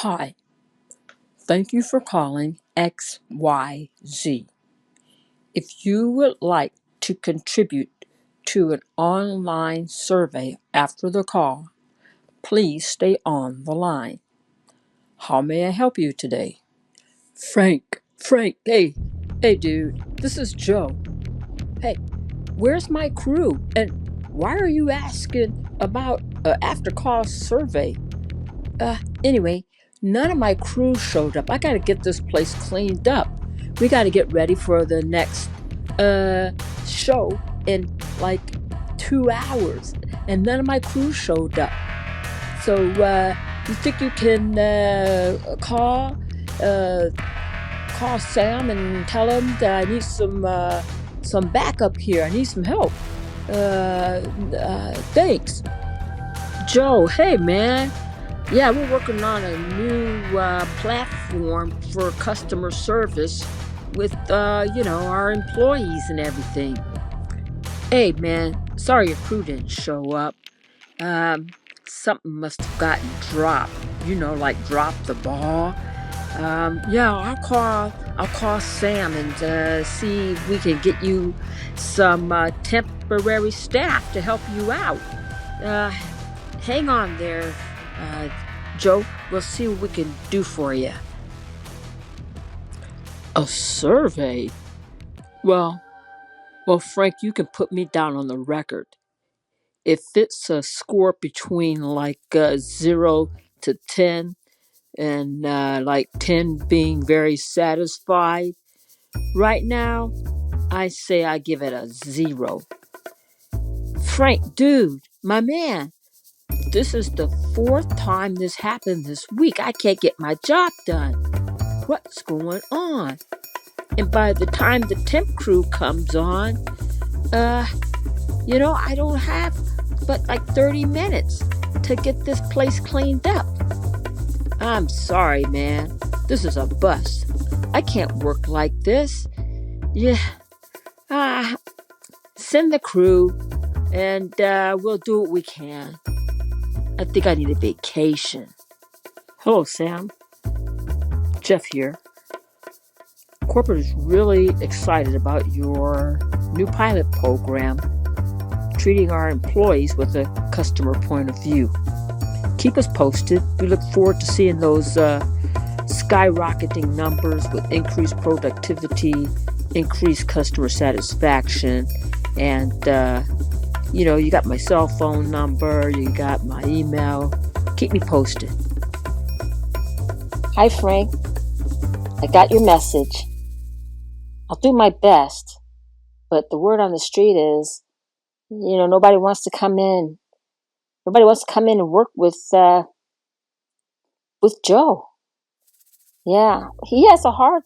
Hi, thank you for calling XYZ. If you would like to contribute to an online survey after the call, please stay on the line. How may I help you today? Frank, hey dude, this is Joe. Hey, where's my crew? And why are you asking about after call survey? Anyway, none of my crew showed up. I gotta get this place cleaned up. We gotta get ready for the next show in like 2 hours. And none of my crew showed up. So you think you can uh call Sam and tell him that I need some backup here. I need some help. Thanks. Joe, hey man. Yeah, we're working on a new platform for customer service with, our employees and everything. Hey, man, sorry your crew didn't show up. Um, Something must have gotten dropped. Like drop the ball. Yeah, I'll call Sam and see if we can get you some temporary staff to help you out. Uh, Hang on there, uh, Joe. We'll see what we can do for you. A survey? Well, Frank, you can put me down on the record. If it's a score between like 0 to 10, and like 10 being very satisfied, right now, I say I give it a 0. Frank, dude, my man, this is the fourth time this happened this week. I can't get my job done. What's going on? And by the time the temp crew comes on, I don't have but like 30 minutes to get this place cleaned up. I'm sorry, man. This is a bust. I can't work like this. Yeah. Ah, Send the crew and we'll do what we can. I think I need a vacation. Hello, Sam. Jeff here. Corporate is really excited about your new pilot program, treating our employees with a customer point of view. Keep us posted. We look forward to seeing those skyrocketing numbers with increased productivity, increased customer satisfaction, and you got my cell phone number, you got my email. Keep me posted. Hi, Frank. I got your message. I'll do my best, but the word on the street is, nobody wants to come in. Nobody wants to come in and work with Joe. Yeah, he has a hard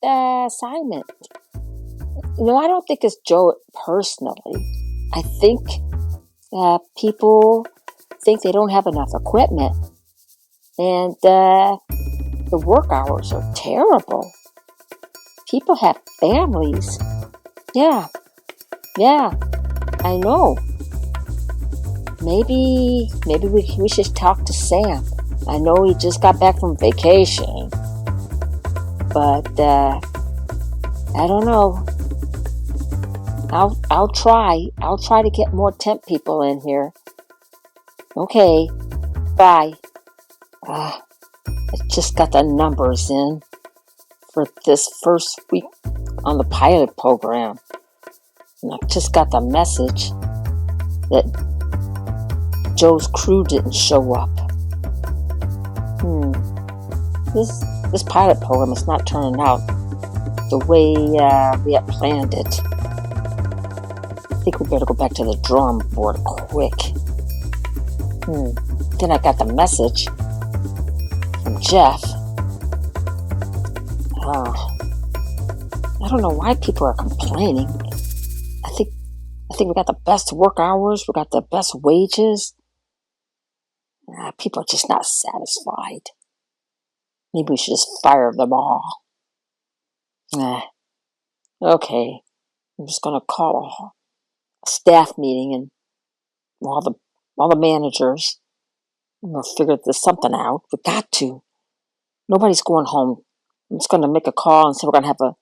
assignment. I don't think it's Joe personally. I think people think they don't have enough equipment, and the work hours are terrible. People have families. Yeah, I know. Maybe we should talk to Sam. I know he just got back from vacation, but I don't know. I'll try. I'll try to get more temp people in here. Okay, bye. I just got the numbers in for this first week on the pilot program. And I just got the message that Joe's crew didn't show up. This pilot program is not turning out the way we had planned it. I think we better go back to the drawing board quick. Then I got the message from Jeff. I don't know why people are complaining. I think we got the best work hours. We got the best wages. People are just not satisfied. Maybe we should just fire them all. Okay. I'm just gonna call a staff meeting and all the managers. We'll figure this something out. We got to. Nobody's going home. I'm just going to make a call and say we're going to have a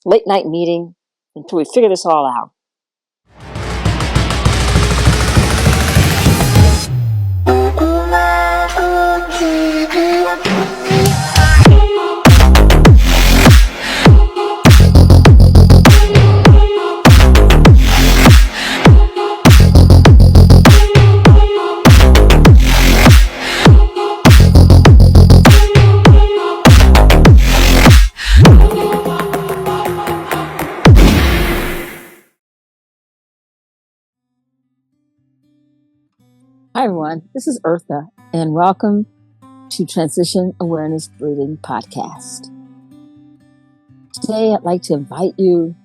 late night meeting until we figure this all out. Hi, everyone. This is Eartha, and welcome to Transition Awareness Breathing Podcast. Today, I'd like to invite you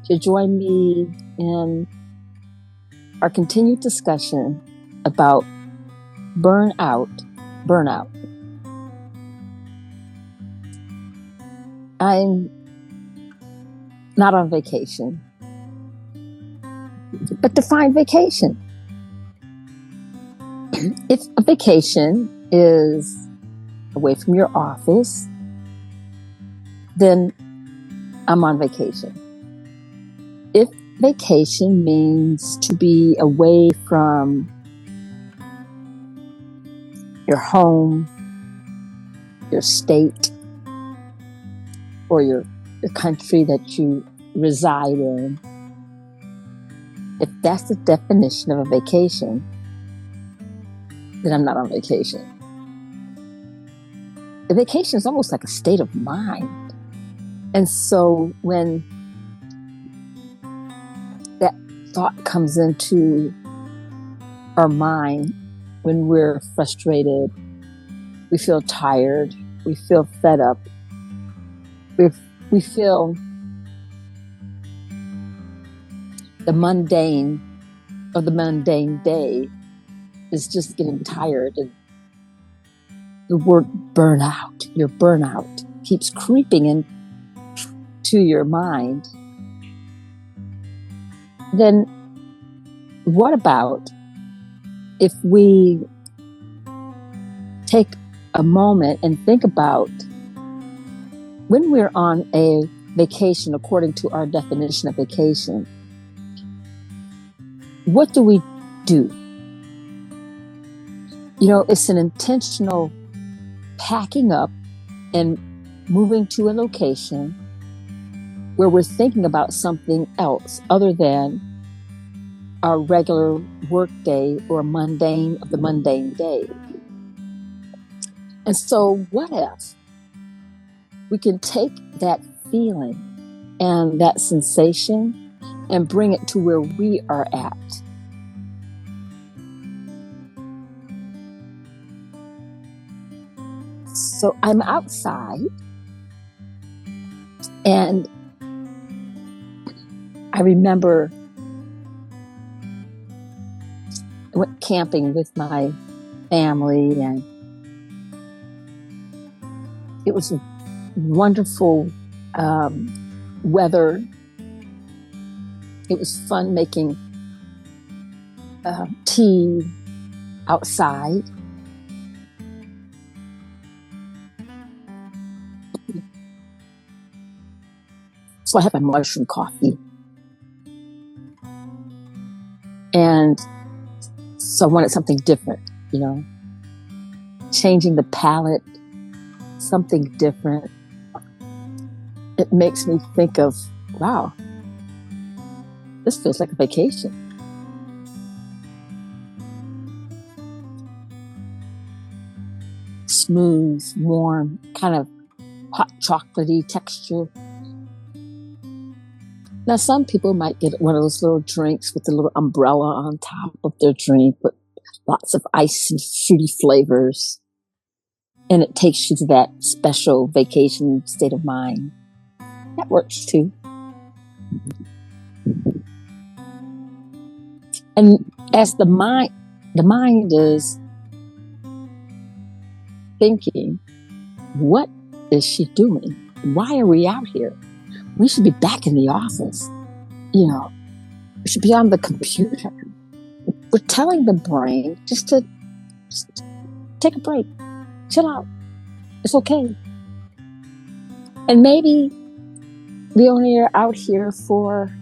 to join me in our continued discussion about burnout. I'm not on vacation, but define vacation. If a vacation is away from your office, then I'm on vacation. If vacation means to be away from your home, your state, or your country that you reside in, if that's the definition of a vacation, then I'm not on vacation. A vacation is almost like a state of mind. And so when that thought comes into our mind, when we're frustrated, we feel tired, we feel fed up, we feel the mundane of the mundane day is just getting tired, and the word burnout, your burnout, keeps creeping into your mind, then what about if we take a moment and think about when we're on a vacation, according to our definition of vacation, what do we do? You know, it's an intentional packing up and moving to a location where we're thinking about something else other than our regular work day or mundane of the mundane day. And so what if we can take that feeling and that sensation and bring it to where we are at? So I'm outside, and I remember I went camping with my family, and it was wonderful weather. It was fun making tea outside. So I had my mushroom coffee. And so I wanted something different, you know, changing the palette, something different. It makes me think of, wow, this feels like a vacation. Smooth, warm, kind of hot chocolatey texture. Now, some people might get one of those little drinks with a little umbrella on top of their drink with lots of ice and fruity flavors. And it takes you to that special vacation state of mind. That works too. And as the mind is thinking, what is she doing? Why are we out here? We should be back in the office. You know, we should be on the computer. We're telling the brain just to take a break, chill out. It's okay. And maybe we only are out here for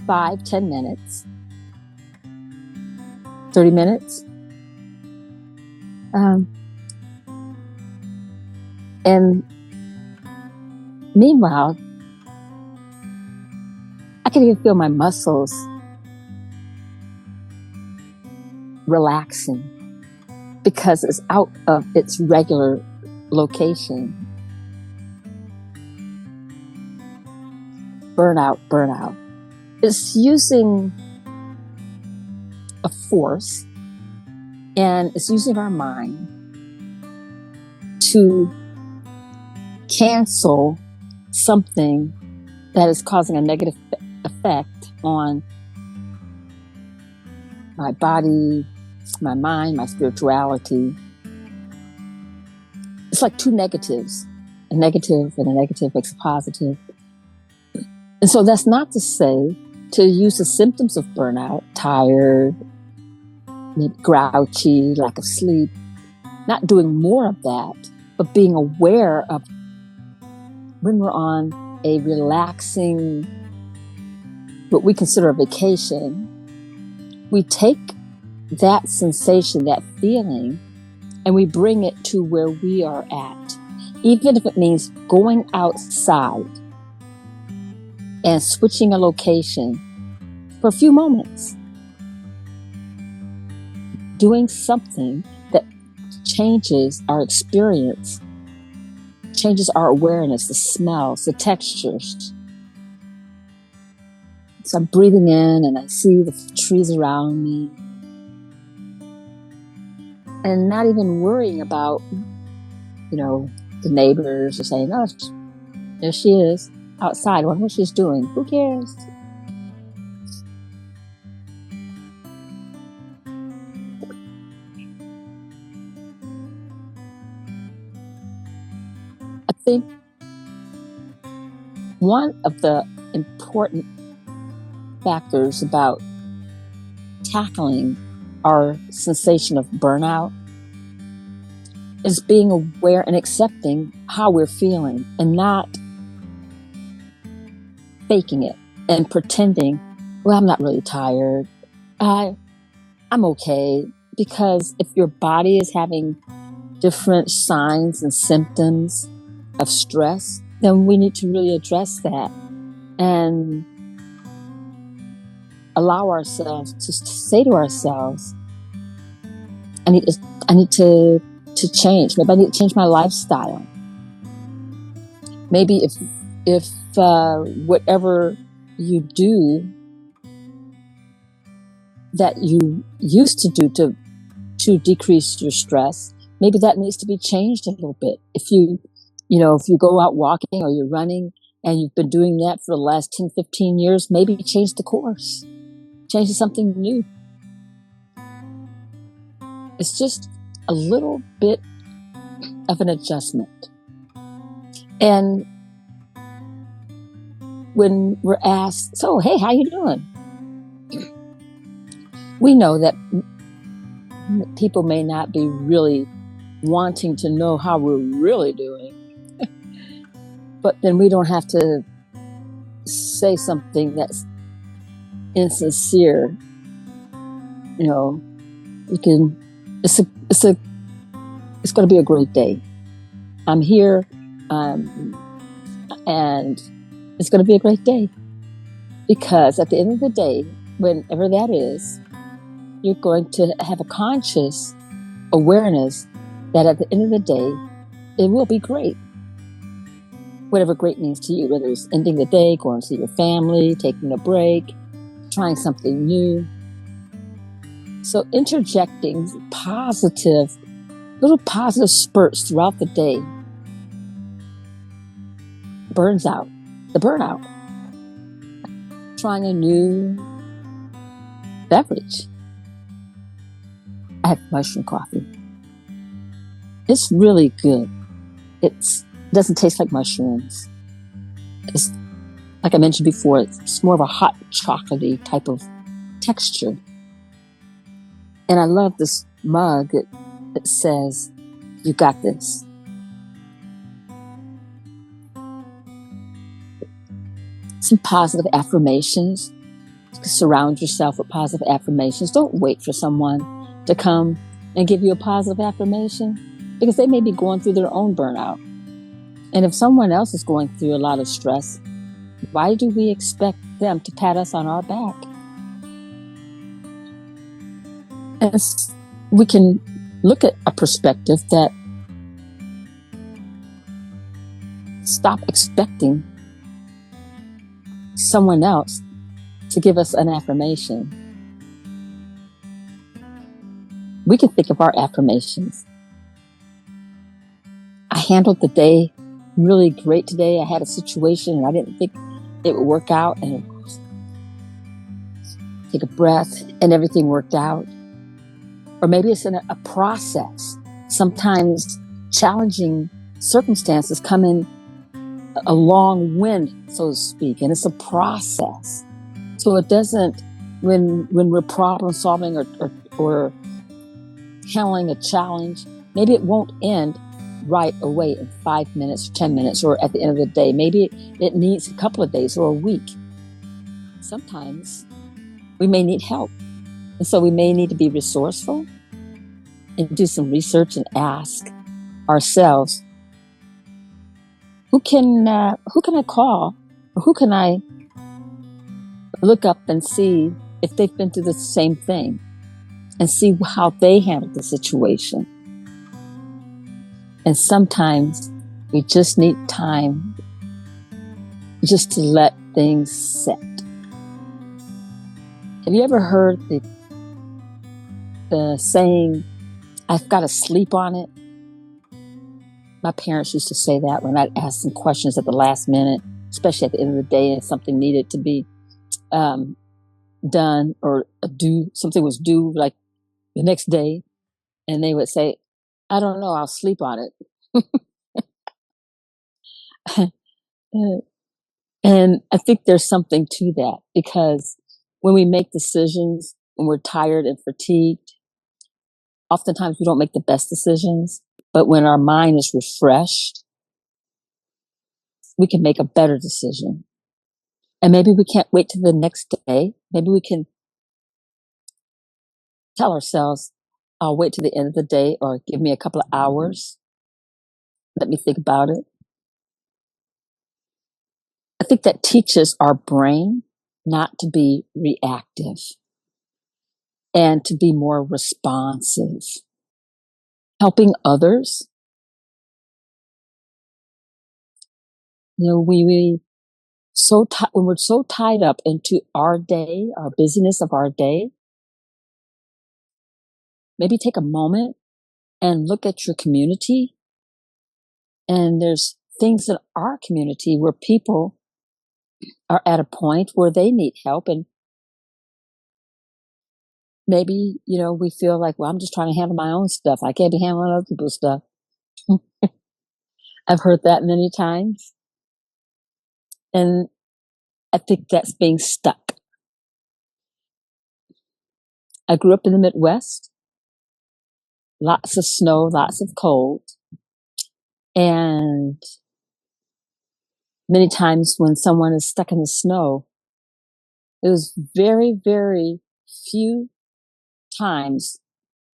5-10 minutes, 30 minutes. And meanwhile, I can even feel my muscles relaxing because it's out of its regular location. Burnout. It's using a force, and it's using our mind to cancel something that is causing a negative effect on my body, my mind, my spirituality. It's like two negatives. A negative and a negative makes a positive. And so that's not to say to use the symptoms of burnout, tired, maybe grouchy, lack of sleep, not doing more of that, but being aware of when we're on a relaxing, what we consider a vacation, we take that sensation, that feeling, and we bring it to where we are at. Even if it means going outside and switching a location for a few moments. Doing something that changes our experience, changes our awareness, the smells, the textures. So I'm breathing in and I see the trees around me. And not even worrying about, the neighbors are saying, oh, there she is outside. I wonder what she's doing. Who cares? I think one of the important factors about tackling our sensation of burnout is being aware and accepting how we're feeling and not faking it and pretending, well, I'm not really tired. I'm okay. Because if your body is having different signs and symptoms of stress, then we need to really address that and allow ourselves to say to ourselves, I need to change. Maybe I need to change my lifestyle. Maybe if whatever you do that you used to do to decrease your stress, maybe that needs to be changed a little bit. If you go out walking or you're running and you've been doing that for the last 10, 15 years, maybe change the course. Change to something new. It's just a little bit of an adjustment. And when we're asked, so, hey, how you doing? We know that people may not be really wanting to know how we're really doing. But then we don't have to say something that's insincere. It's going to be a great day. I'm here, and it's going to be a great day. Because at the end of the day, whenever that is, you're going to have a conscious awareness that at the end of the day, it will be great. Whatever great means to you, whether it's ending the day, going to see your family, taking a break, trying something new. So interjecting little positive spurts throughout the day burns out the burnout. Trying a new beverage. I have mushroom coffee. It's really good. It doesn't taste like mushrooms. It's, like I mentioned before, it's more of a hot chocolatey type of texture. And I love this mug that says, "You got this." Some positive affirmations. Surround yourself with positive affirmations. Don't wait for someone to come and give you a positive affirmation, because they may be going through their own burnout. And if someone else is going through a lot of stress, why do we expect them to pat us on our back? And we can look at a perspective that stop expecting someone else to give us an affirmation. We can think of our affirmations. I handled the day really great today. I had a situation and I didn't think it would work out, and take a breath and everything worked out. Or maybe it's in a process. Sometimes challenging circumstances come in a long wind, so to speak, and it's a process. So it doesn't, when we're problem solving or handling a challenge, maybe it won't end right away in 5 minutes, 10 minutes, or at the end of the day. Maybe it needs a couple of days or a week. Sometimes we may need help. And so we may need to be resourceful and do some research and ask ourselves, who can I call? Or who can I look up and see if they've been through the same thing, and see how they handled the situation? And sometimes we just need time just to let things set. Have you ever heard the saying, "I've got to sleep on it"? My parents used to say that when I'd ask them questions at the last minute, especially at the end of the day, and something needed to be done, or something was due like the next day. And they would say, "I don't know, I'll sleep on it." And I think there's something to that, because when we make decisions, when we're tired and fatigued, oftentimes we don't make the best decisions. But when our mind is refreshed, we can make a better decision. And maybe we can't wait till the next day. Maybe we can tell ourselves, "I'll wait till the end of the day," or "Give me a couple of hours. Let me think about it." I think that teaches our brain not to be reactive and to be more responsive. Helping others. When we're so tied up into our day, our busyness of our day, maybe take a moment and look at your community. And there's things in our community where people are at a point where they need help. And maybe, we feel like, well, I'm just trying to handle my own stuff. I can't be handling other people's stuff. I've heard that many times. And I think that's being stuck. I grew up in the Midwest. Lots of snow, lots of cold. And many times when someone is stuck in the snow, it was very, very few times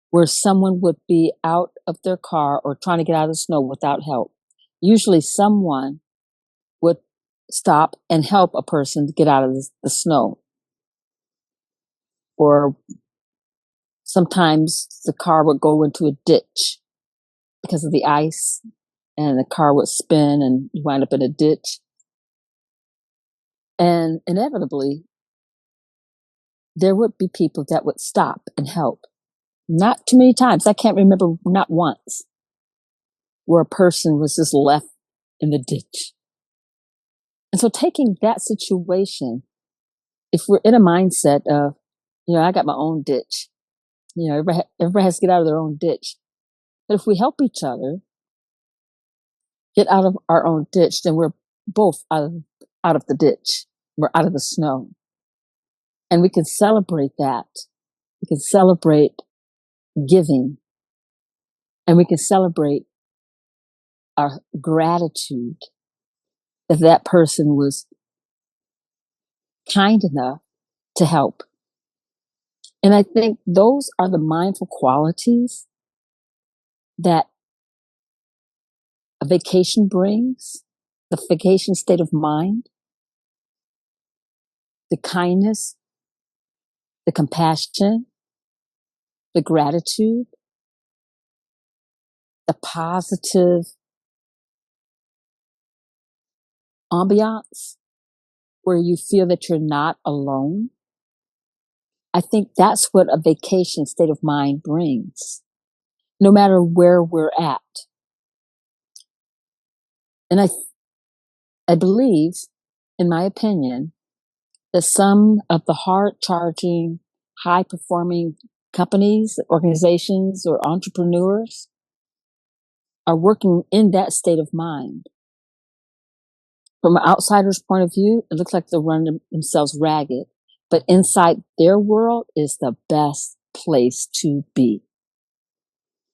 where someone would be out of their car or trying to get out of the snow without help. Usually someone would stop and help a person to get out of the snow. Or sometimes the car would go into a ditch because of the ice, and the car would spin and you wind up in a ditch. And inevitably, there would be people that would stop and help. Not too many times. I can't remember, not once, where a person was just left in the ditch. And so taking that situation, if we're in a mindset of, I got my own ditch, everybody has to get out of their own ditch. But if we help each other get out of our own ditch, then we're both out of the ditch. We're out of the snow. And we can celebrate that. We can celebrate giving, and we can celebrate our gratitude that that person was kind enough to help. And I think those are the mindful qualities that a vacation brings, the vacation state of mind, the kindness, the compassion, the gratitude, the positive ambiance where you feel that you're not alone. I think that's what a vacation state of mind brings, no matter where we're at. And I believe, in my opinion, that some of the hard-charging, high-performing companies, organizations, or entrepreneurs are working in that state of mind. From an outsider's point of view, it looks like they're running themselves ragged, but inside their world is the best place to be.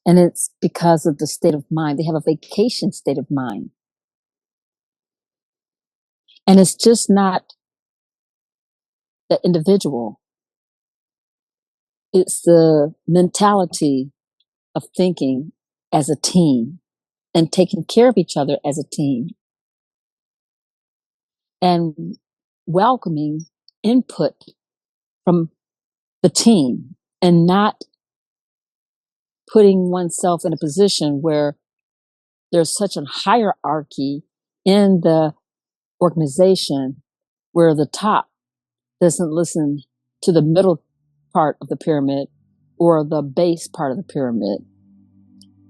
And it's because of the state of mind. They have a vacation state of mind. And it's just not the individual. It's the mentality of thinking as a team and taking care of each other as a team and welcoming input from the team and not putting oneself in a position where there's such a hierarchy in the organization where the top doesn't listen to the middle part of the pyramid or the base part of the pyramid.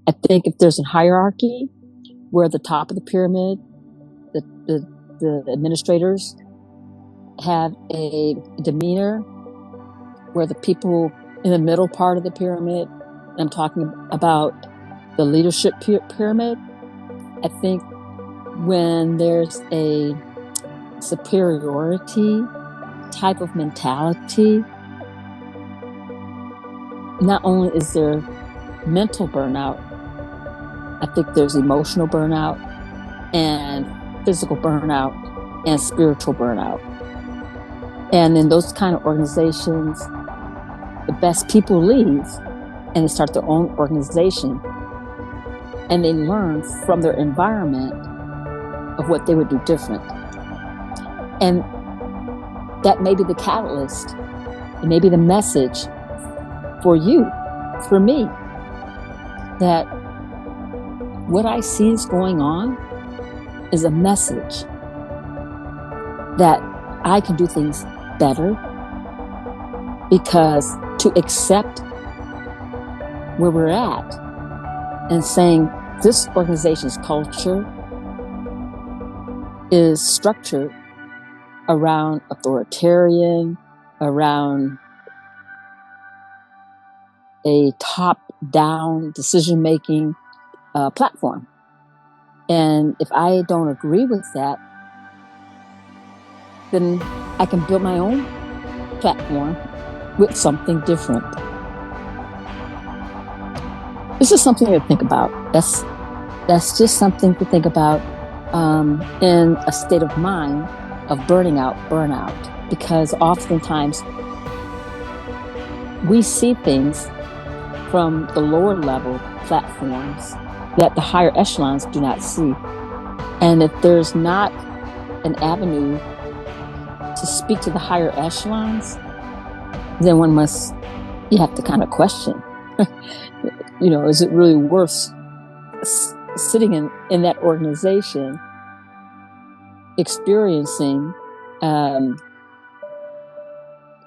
I think if there's a hierarchy where the top of the pyramid, the administrators have a demeanor where the people in the middle part of the pyramid, I'm talking about the leadership pyramid, I think when there's a superiority type of mentality, not only is there mental burnout, I think there's emotional burnout and physical burnout and spiritual burnout. And in those kind of organizations, the best people leave and they start their own organization and they learn from their environment of what they would do different. And that may be the catalyst. It may be the message for you, for me, that what I see is going on is a message that I can do things better, because to accept where we're at and saying this organization's culture is structured around authoritarian, around a top-down decision-making platform. And if I don't agree with that, then I can build my own platform with something different. This is something to think about. That's just something to think about in a state of mind of burnout, because oftentimes we see things from the lower level platforms that the higher echelons do not see. And if there's not an avenue to speak to the higher echelons, then you have to kind of question, is it really worth sitting in that organization, experiencing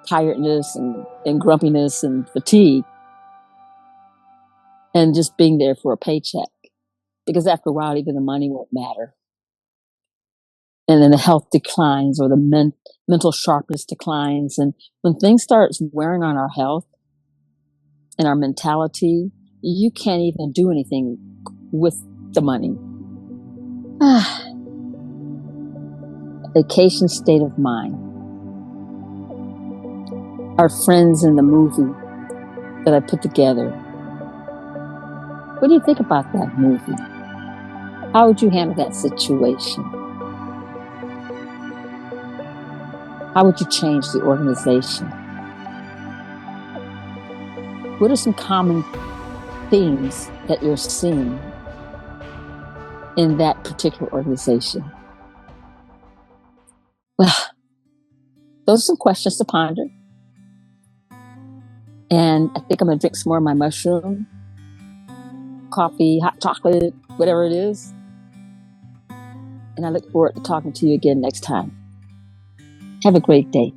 tiredness and grumpiness and fatigue, and just being there for a paycheck? Because after a while, even the money won't matter. And then the health declines, or the mental sharpness declines. And when things start wearing on our health and our mentality, you can't even do anything with the money. Vacation state of mind. Our friends in the movie that I put together, What do you think about that movie? How would you handle that situation? How would you change the organization? What are some common themes that you're seeing in that particular organization? Well, those are some questions to ponder. And I think I'm going to drink some more of my mushroom, coffee, hot chocolate, whatever it is. And I look forward to talking to you again next time. Have a great day.